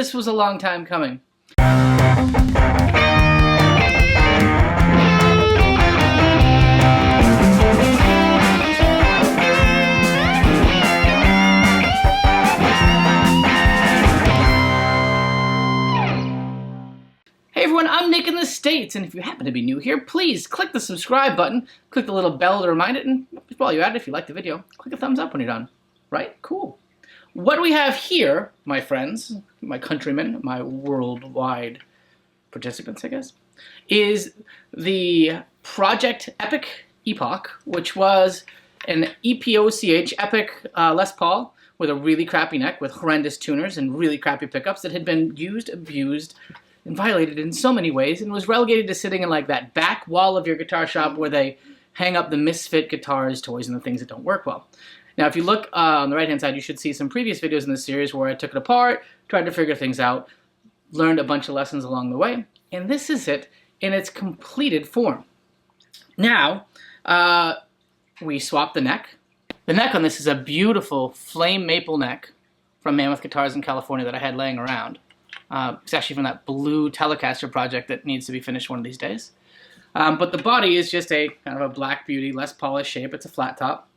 this was a long time coming. Hey everyone, I'm Nick in the States, and if you happen to be new here, please click the subscribe button, click the little bell to remind it, and while you're at it, if you like the video, click a thumbs up when you're done. Right? Cool. What we have here, my friends, my countrymen, my worldwide participants, I guess, is the Project Epoch, which was an Epoch Epic Les Paul with a really crappy neck, with horrendous tuners and really crappy pickups that had been used, abused, and violated in so many ways, and was relegated to sitting in like that back wall of your guitar shop where they hang up the misfit guitars, toys, and the things that don't work well. Now, if you look on the right-hand side, you should see some previous videos in this series where I took it apart, tried to figure things out, learned a bunch of lessons along the way, and this is it in its completed form. Now, we swapped the neck. The neck on this is a beautiful flame maple neck from Mammoth Guitars in California that I had laying around. It's actually from that blue Telecaster project that needs to be finished one of these days. But the body is just a kind of a black beauty, less polished shape. It's a flat top.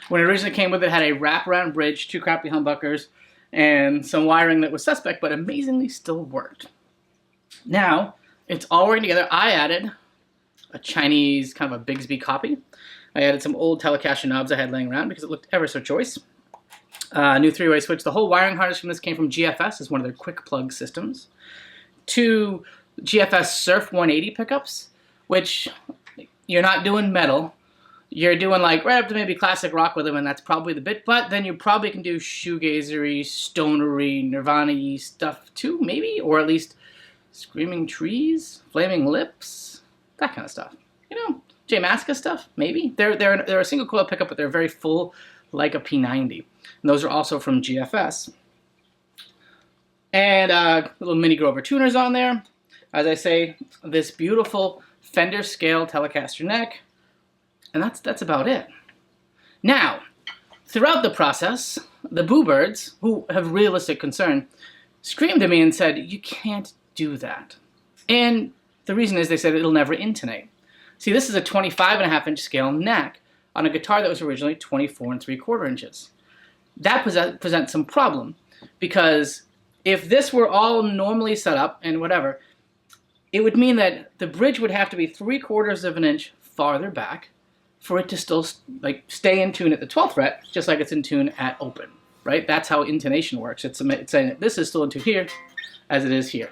When it originally came with it, had a wraparound bridge, 2 crappy humbuckers, and some wiring that was suspect, but amazingly still worked. Now, it's all working together. I added a Chinese, kind of a Bigsby copy. I added some old Telecaster knobs I had laying around because it looked ever so choice. New 3-way switch. The whole wiring harness from this came from GFS as one of their quick plug systems. 2 GFS Surf 180 pickups, which you're not doing metal. You're doing like right up to maybe classic rock with them, and that's probably the bit. But then you probably can do shoegazery, stonery, Nirvana-y stuff too, maybe, or at least Screaming Trees, Flaming Lips, that kind of stuff. You know, J Masca stuff, maybe. They're a single coil pickup, but they're very full, like a P90. And those are also from GFS. And little mini Grover tuners on there. As I say, this beautiful Fender scale Telecaster neck. And that's about it. Now, throughout the process, the Boo Birds, who have realistic concern, screamed at me and said, "You can't do that." And the reason is they said it'll never intonate. See, this is a 25.5-inch scale neck on a guitar that was originally 24 3/4 inches. That presents some problem, because if this were all normally set up and whatever, it would mean that the bridge would have to be 3/4 of an inch farther back for it to still like stay in tune at the 12th fret, just like it's in tune at open, right? That's how intonation works. It's saying that this is still in tune here as it is here.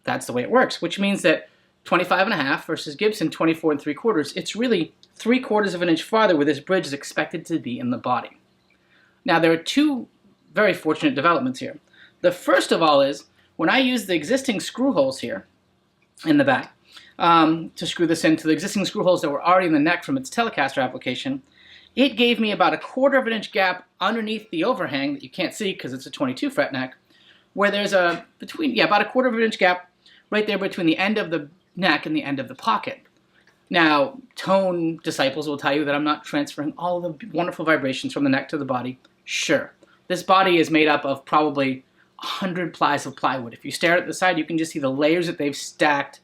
That's the way it works, which means that 25.5 versus Gibson 24 3/4, it's really 3/4 of an inch farther where this bridge is expected to be in the body. Now, there are 2 very fortunate developments here. The first of all is, when I use the existing screw holes here in the back to screw this into the existing screw holes that were already in the neck from its Telecaster application, it gave me about a 1/4 of an inch gap underneath the overhang that you can't see because it's a 22 fret neck, where there's about a 1/4 of an inch gap right there between the end of the neck and the end of the pocket. Now, tone disciples will tell you that I'm not transferring all the wonderful vibrations from the neck to the body. Sure. This body is made up of probably 100 plies of plywood. If you stare at the side, you can just see the layers that they've stacked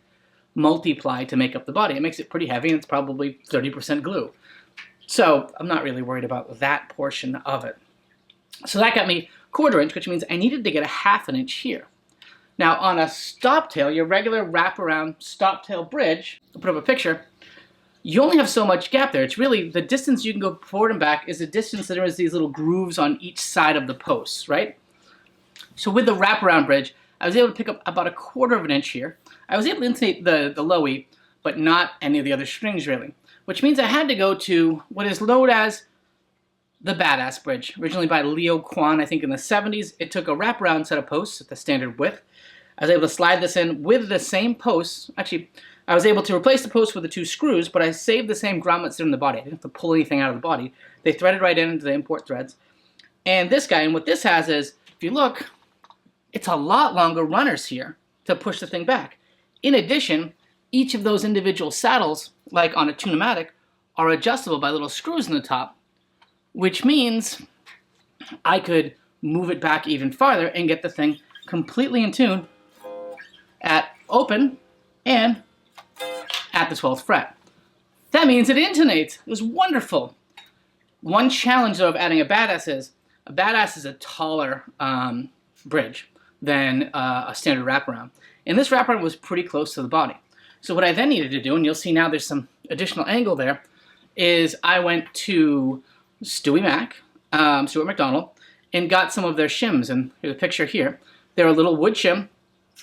multiply to make up the body. It makes it pretty heavy, and it's probably 30% glue. So I'm not really worried about that portion of it. So that got me 1/4 inch, which means I needed to get a 1/2 inch here. Now, on a stop tail, your regular wraparound stop tail bridge, I'll put up a picture, you only have so much gap there. It's really, the distance you can go forward and back is the distance that there is these little grooves on each side of the posts, right? So with the wraparound bridge, I was able to pick up about a 1/4 of an inch here. I was able to intonate the low E, but not any of the other strings really, which means I had to go to what is known as the Badass Bridge, originally by Leo Kwan, I think in the 70s. It took a wraparound set of posts at the standard width. I was able to slide this in with the same posts. Actually, I was able to replace the posts with the 2 screws, but I saved the same grommets that are in the body. I didn't have to pull anything out of the body. They threaded right into the import threads. And this guy, and what this has is, if you look, it's a lot longer runners here to push the thing back. In addition, each of those individual saddles, like on a Tune-o-matic, are adjustable by little screws in the top, which means I could move it back even farther and get the thing completely in tune at open and at the 12th fret. That means it intonates. It was wonderful. One challenge, though, of adding a badass is a taller bridge than a standard wraparound. And this wraparound was pretty close to the body. So what I then needed to do, and you'll see now there's some additional angle there, is I went to Stuart McDonald, and got some of their shims. And here's a picture here. They're a little wood shim.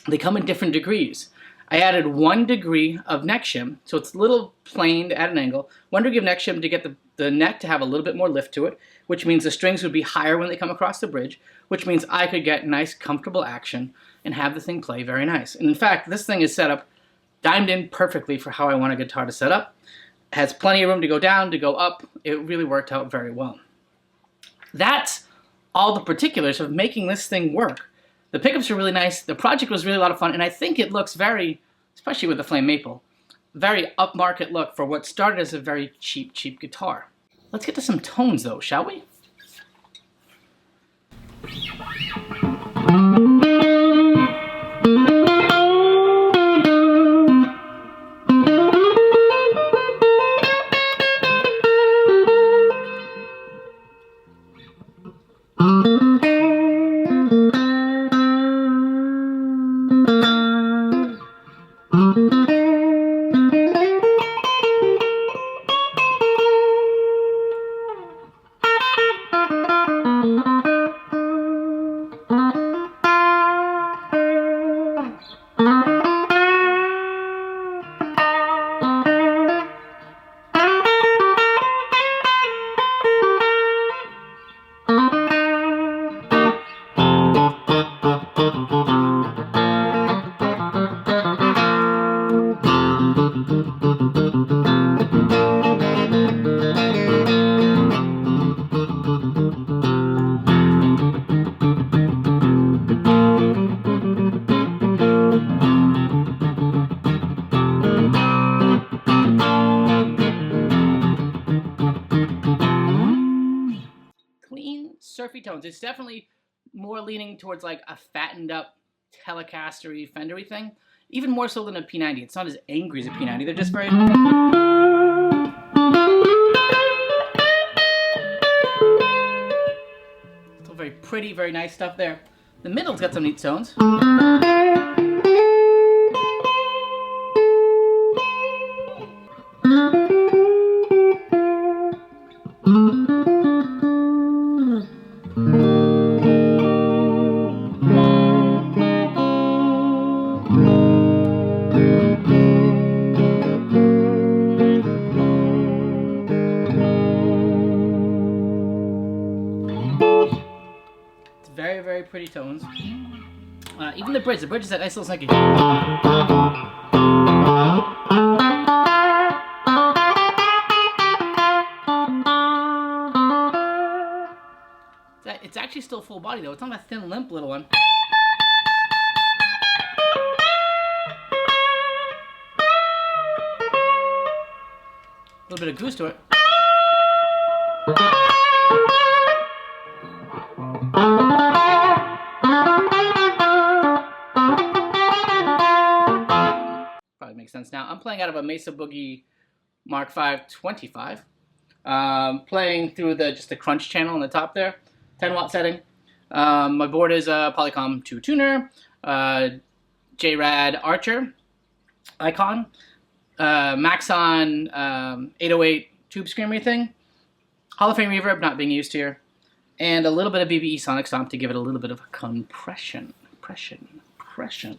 They come in different degrees. I added 1 degree of neck shim, so it's a little planed at an angle. 1 degree of neck shim to get the neck to have a little bit more lift to it, which means the strings would be higher when they come across the bridge, which means I could get nice, comfortable action and have the thing play very nice. And in fact, this thing is set up, dimed in perfectly for how I want a guitar to set up. It has plenty of room to go down, to go up. It really worked out very well. That's all the particulars of making this thing work. The pickups are really nice. The project was really a lot of fun, and I think it looks very, especially with the flame maple, very upmarket look for what started as a very cheap guitar. Let's get to some tones though, shall we? Surfy tones. It's definitely more leaning towards like a fattened up Telecaster-y, Fender-y thing. Even more so than a P90. It's not as angry as a P90. They're just very... Still very pretty, very nice stuff there. The middle's got some neat tones. Very, very pretty tones. Even the bridge is that nice little snaky. It's actually still full body though. It's not a thin, limp little one. A little bit of goose to it. Probably makes sense now. I'm playing out of a Mesa Boogie Mark V 25. Playing through just the crunch channel on the top there. 10-watt setting. My board is a Polycom 2 tuner. JRAD Archer icon. Maxon 808 tube screamer thing. Hall of Fame reverb not being used here. And a little bit of BBE Sonic Stomp to give it a little bit of compression. Compression.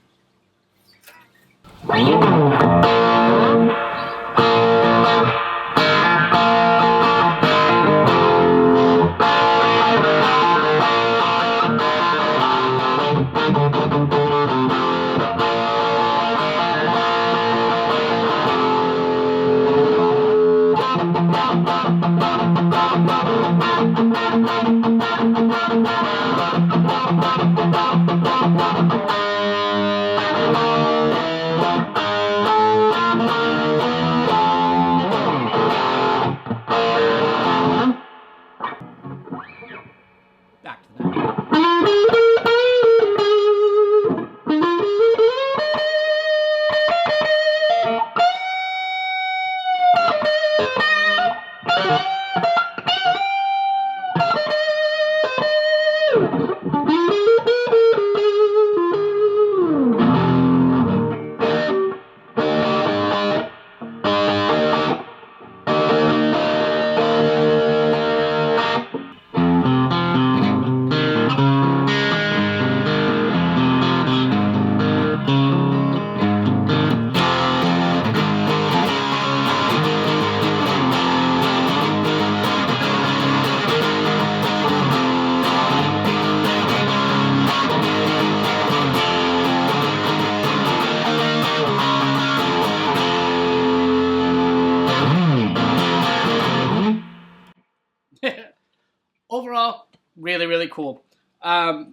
Really, really cool. The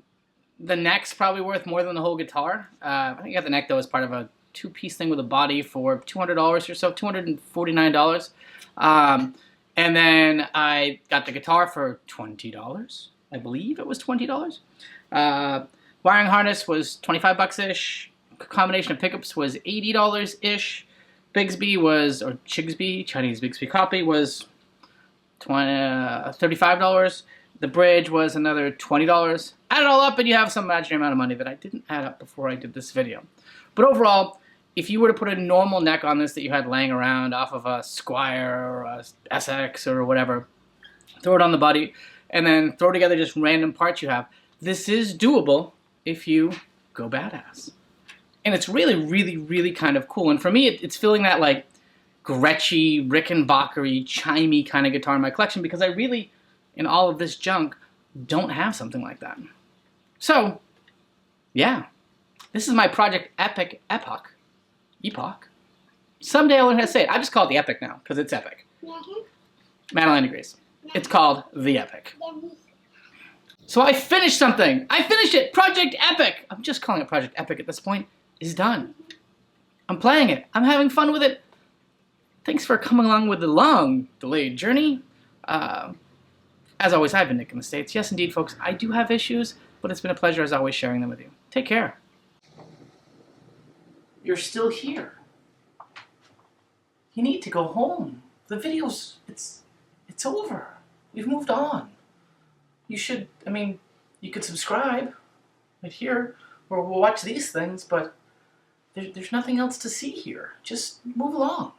neck's probably worth more than the whole guitar. I think I got the neck, though, as part of a two-piece thing with a body for $200 or so, $249. And then I got the guitar for $20. I believe it was $20. Wiring harness was 25 bucks-ish. Combination of pickups was $80-ish. Bigsby was, or Chigsby, Chinese Bigsby copy, was $35. The bridge was another $20. Add it all up and you have some imaginary amount of money that I didn't add up before I did this video. But overall, if you were to put a normal neck on this that you had laying around off of a Squire or a SX or whatever, throw it on the body, and then throw together just random parts you have, this is doable if you go badass. And it's really, really, really kind of cool. And for me, it's filling that like Gretschy, Rickenbacker-y, chimey kind of guitar in my collection because I really, in all of this junk, don't have something like that. So, yeah. This is my Project Epoch. Someday I'll learn how to say it. I just call it the Epic now, because it's epic. Madeline agrees. It's called the Epic. So I finished something. I finished it. Project Epic. I'm just calling it Project Epic at this point. Is done. I'm playing it. I'm having fun with it. Thanks for coming along with the long, delayed journey. As always, I've been Nick in the States. Yes, indeed, folks, I do have issues, but it's been a pleasure, as always, sharing them with you. Take care. You're still here. You need to go home. The video's, it's over. We've moved on. You should, I mean, you could subscribe right here, or we'll watch these things, but there's nothing else to see here. Just move along.